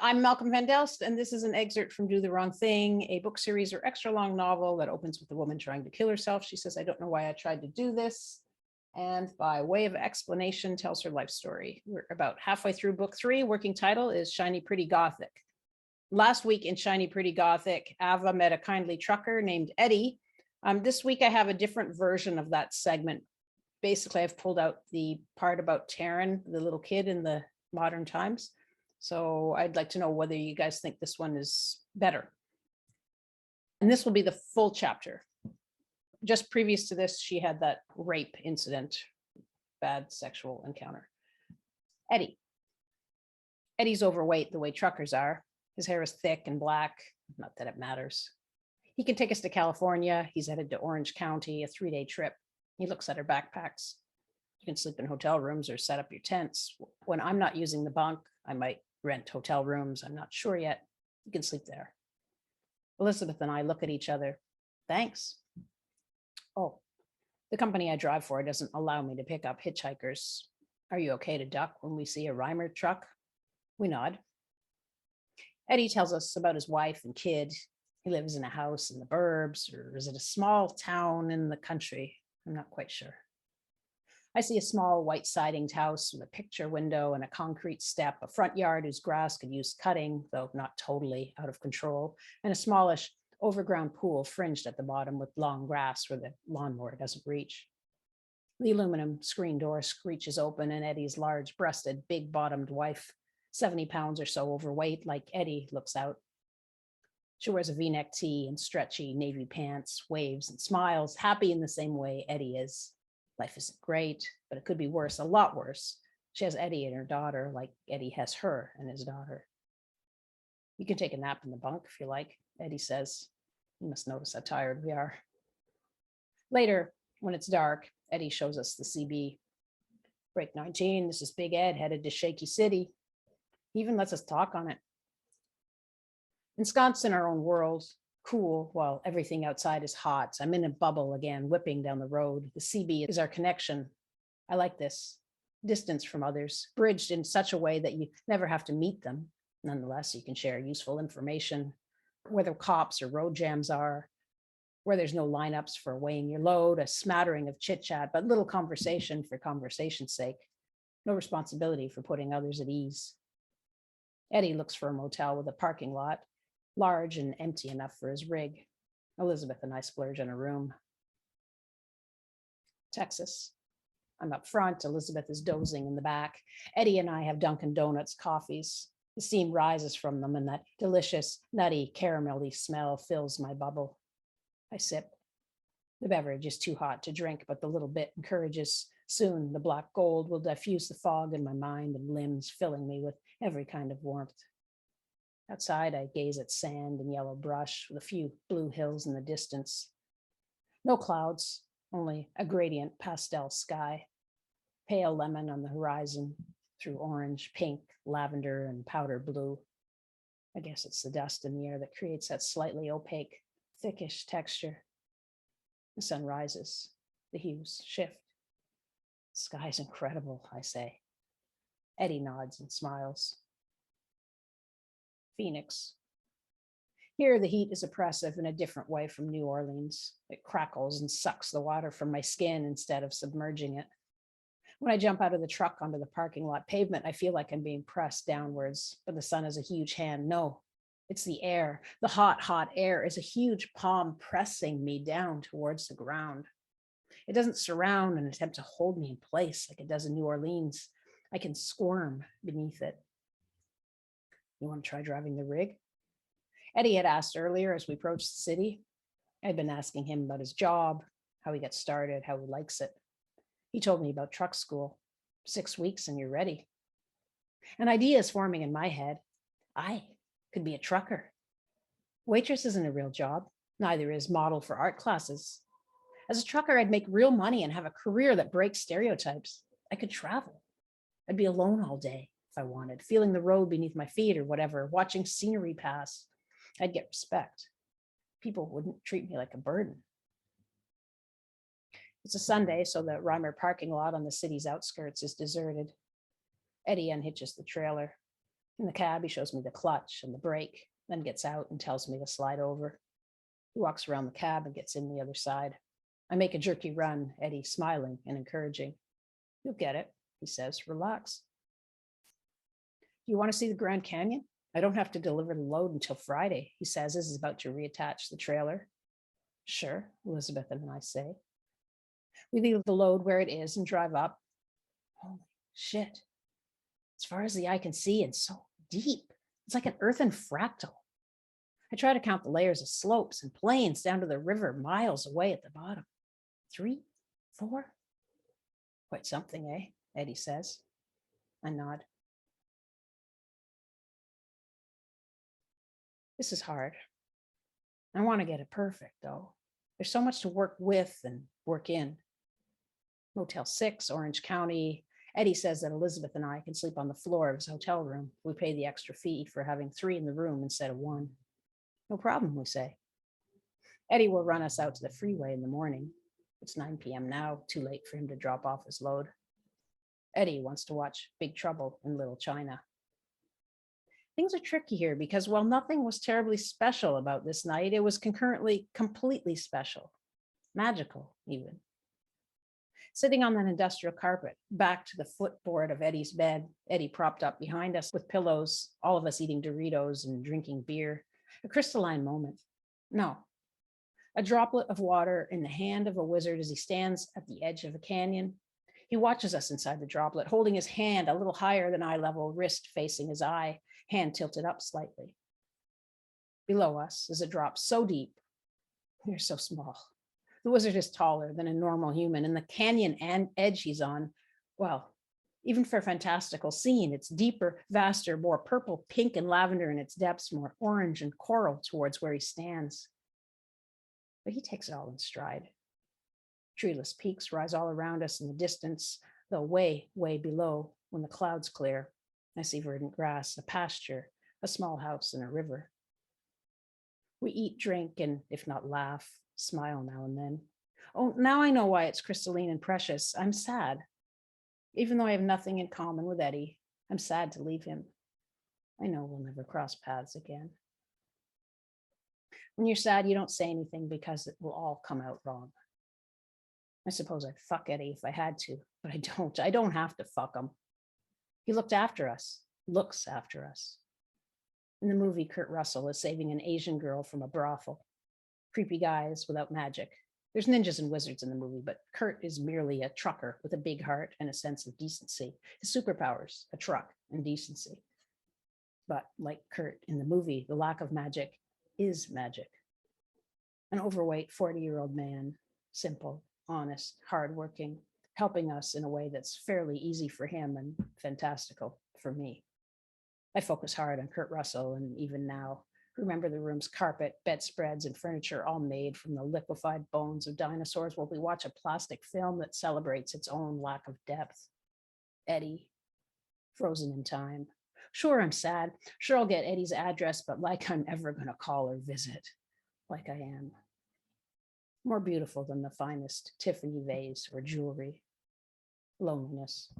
I'm Malcolm Van Delst, and this is an excerpt from Do the Wrong Thing, a book series or extra long novel that opens with a woman trying to kill herself. She says, I don't know why I tried to do this. And by way of explanation, tells her life story. We're about halfway through book 3. Working title is Shiny Pretty Gothic. Last week in Shiny Pretty Gothic, Ava met a kindly trucker named Eddie. This week I have a different version of that segment. Basically, I've pulled out the part about Taryn, the little kid in the modern times. So I'd like to know whether you guys think this one is better. And this will be the full chapter. Just previous to this, she had that rape incident, bad sexual encounter. Eddie. Eddie's overweight the way truckers are. His hair is thick and black, not that it matters. He can take us to California. He's headed to Orange County, a 3-day trip. He looks at our backpacks. You can sleep in hotel rooms or set up your tents. When I'm not using the bunk, I might rent hotel rooms. I'm not sure yet. You can sleep there. Elizabeth and I look at each other. Thanks. Oh, the company I drive for doesn't allow me to pick up hitchhikers. Are you okay to duck when we see a Reimer truck? We nod. Eddie tells us about his wife and kid. He lives in a house in the burbs, or is it a small town in the country? I'm not quite sure. I see a small white sidinged house with a picture window and a concrete step, a front yard whose grass could use cutting, though not totally out of control, and a smallish overground pool fringed at the bottom with long grass where the lawnmower doesn't reach. The aluminum screen door screeches open, and Eddie's large-breasted, big-bottomed wife, 70 pounds or so overweight, like Eddie, looks out. She wears a V-neck tee and stretchy navy pants, waves and smiles, happy in the same way Eddie is. Life isn't great, but it could be worse, a lot worse. She has Eddie and her daughter, like Eddie has her and his daughter. You can take a nap in the bunk if you like, Eddie says. You must notice how tired we are. Later, when it's dark, Eddie shows us the CB. Break 19, this is Big Ed headed to Shaky City. He even lets us talk on it. Ensconced in our own world, cool while everything outside is hot. I'm in a bubble again, whipping down the road. The CB is our connection. I like this. Distance from others, bridged in such a way that you never have to meet them. Nonetheless, you can share useful information, where the cops or road jams are, where there's no lineups for weighing your load, a smattering of chit-chat, but little conversation for conversation's sake. No responsibility for putting others at ease. Eddie looks for a motel with a parking lot, large and empty enough for his rig. Elizabeth and I splurge on a room. Texas. I'm up front. Elizabeth is dozing in the back. Eddie and I have Dunkin' Donuts coffees. The steam rises from them, and that delicious, nutty, caramelly smell fills my bubble. I sip. The beverage is too hot to drink, but the little bit encourages. Soon the black gold will diffuse the fog in my mind and limbs, filling me with every kind of warmth. Outside, I gaze at sand and yellow brush with a few blue hills in the distance. No clouds, only a gradient pastel sky. Pale lemon on the horizon, through orange, pink, lavender, and powder blue. I guess it's the dust in the air that creates that slightly opaque, thickish texture. The sun rises. The hues shift. The sky's incredible, I say. Eddie nods and smiles. Phoenix. Here, the heat is oppressive in a different way from New Orleans. It crackles and sucks the water from my skin instead of submerging it. When I jump out of the truck onto the parking lot pavement, I feel like I'm being pressed downwards, but the sun is a huge hand. No, it's the air. The hot, hot air is a huge palm pressing me down towards the ground. It doesn't surround and attempt to hold me in place like it does in New Orleans. I can squirm beneath it. You want to try driving the rig? Eddie had asked earlier as we approached the city. I'd been asking him about his job, how he got started, how he likes it. He told me about truck school. 6 weeks and you're ready. An idea is forming in my head. I could be a trucker. Waitress isn't a real job. Neither is model for art classes. As a trucker, I'd make real money and have a career that breaks stereotypes. I could travel. I'd be alone all day if I wanted, feeling the road beneath my feet or whatever, watching scenery pass. I'd get respect. People wouldn't treat me like a burden. It's a Sunday, so the Reimer parking lot on the city's outskirts is deserted. Eddie unhitches the trailer. In the cab, he shows me the clutch and the brake, then gets out and tells me to slide over. He walks around the cab and gets in the other side. I make a jerky run, Eddie smiling and encouraging. You'll get it, he says. Relax. Do you want to see the Grand Canyon? I don't have to deliver the load until Friday, he says as he's about to reattach the trailer. Sure, Elizabeth and I say. We leave the load where it is and drive up. Holy shit. As far as the eye can see, and so deep. It's like an earthen fractal. I try to count the layers of slopes and plains down to the river miles away at the bottom. 3, 4. Quite something, eh? Eddie says. I nod. This is hard. I want to get it perfect, though. There's so much to work with and work in. Motel 6, Orange County. Eddie says that Elizabeth and I can sleep on the floor of his hotel room. We pay the extra fee for having 3 in the room instead of 1. No problem, we say. Eddie will run us out to the freeway in the morning. It's 9 p.m. now, too late for him to drop off his load. Eddie wants to watch Big Trouble in Little China. Things are tricky here because while nothing was terribly special about this night, it was concurrently completely special, magical even. Sitting on that industrial carpet, back to the footboard of Eddie's bed, Eddie propped up behind us with pillows, all of us eating Doritos and drinking beer. A crystalline moment. No, a droplet of water in the hand of a wizard as he stands at the edge of a canyon. He watches us inside the droplet, holding his hand a little higher than eye level, wrist facing his eye, hand tilted up slightly. Below us is a drop so deep, we're so small. The wizard is taller than a normal human, and the canyon and edge he's on, well, even for a fantastical scene, it's deeper, vaster, more purple, pink, and lavender in its depths, more orange and coral towards where he stands. But he takes it all in stride. Treeless peaks rise all around us in the distance, though way, way below, when the clouds clear, I see verdant grass, a pasture, a small house, and a river. We eat, drink, and if not laugh, smile now and then. Oh, now I know why it's crystalline and precious. I'm sad. Even though I have nothing in common with Eddie, I'm sad to leave him. I know we'll never cross paths again. When you're sad, you don't say anything because it will all come out wrong. I suppose I'd fuck Eddie if I had to, but I don't. I don't have to fuck him. He looked after us, looks after us. In the movie, Kurt Russell is saving an Asian girl from a brothel. Creepy guys without magic. There's ninjas and wizards in the movie, but Kurt is merely a trucker with a big heart and a sense of decency. His superpowers, a truck and decency. But like Kurt in the movie, the lack of magic is magic. An overweight 40-year-old man, simple, honest, hardworking, helping us in a way that's fairly easy for him and fantastical for me. I focus hard on Kurt Russell, and even now, remember the room's carpet, bedspreads, and furniture all made from the liquefied bones of dinosaurs while we watch a plastic film that celebrates its own lack of depth. Eddie, frozen in time. Sure, I'm sad. Sure, I'll get Eddie's address, but like I'm ever going to call or visit. Like I am. More beautiful than the finest Tiffany vase or jewelry. Loneliness.